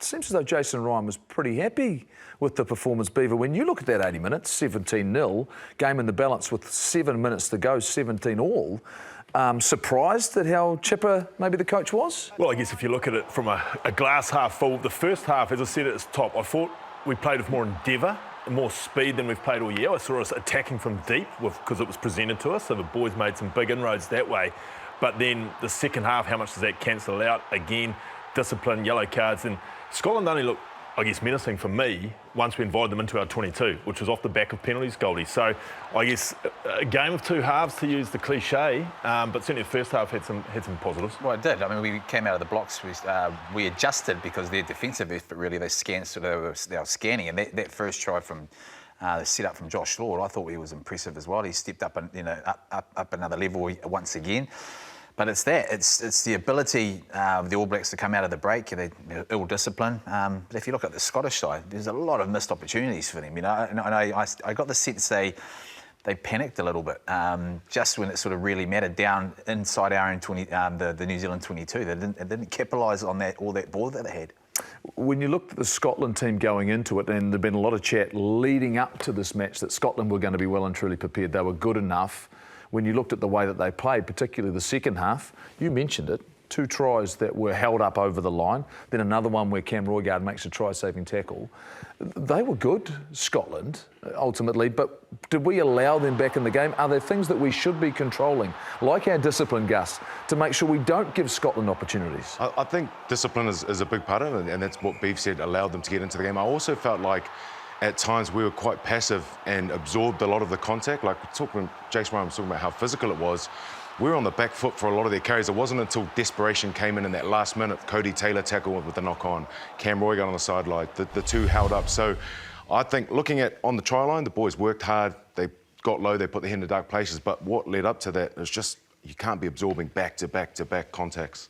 seems as though Jason Ryan was pretty happy with the performance, Beaver. When you look at that 80 minutes, 17-0, game in the balance with 7 minutes to go, 17 all, surprised at how chipper maybe the coach was? Well, I guess if you look at it from a glass half full, the first half, as I said at its top, I thought we played with more endeavour, more speed than we've played all year. I saw us attacking from deep because it was presented to us, so the boys made some big inroads that way. But then the second half, how much does that cancel out? Again, discipline, yellow cards, and Scotland only looked, I guess, menacing for me once we invited them into our 22, which was off the back of penalties, Goldie. So I guess a game of two halves, to use the cliche, but certainly the first half had some positives. Well, it did. I mean, we came out of the blocks, we adjusted because their defensive effort, really, they were scanning, and that first try from the set up from Josh Lord, I thought he was impressive as well. He stepped up, up another level once again. But it's the ability of the All Blacks to come out of the break, they're ill discipline. But if you look at the Scottish side, there's a lot of missed opportunities for them. And I got the sense they panicked a little bit just when it sort of really mattered down inside our own 20, the New Zealand 22. They didn't capitalise on all that ball that they had. When you looked at the Scotland team going into it, and there'd been a lot of chat leading up to this match that Scotland were going to be well and truly prepared. They were good enough. When you looked at the way that they played, particularly the second half, you mentioned it, 2 tries that were held up over the line, then another one where Cam Roigard makes a try-saving tackle. They were good, Scotland, ultimately, but did we allow them back in the game? Are there things that we should be controlling, like our discipline, Gus, to make sure we don't give Scotland opportunities? I think discipline is a big part of it, and that's what Beef said allowed them to get into the game. I also felt like at times we were quite passive and absorbed a lot of the contact. Like Jason Ryan was talking about how physical it was. We were on the back foot for a lot of their carries. It wasn't until desperation came in that last minute, Cody Taylor tackle with the knock-on, Cam Roigard on the sideline, the 2 held up. So I think looking at on the try line, the boys worked hard, they got low, they put their head in dark places, but what led up to that is just you can't be absorbing back-to-back-to-back contacts.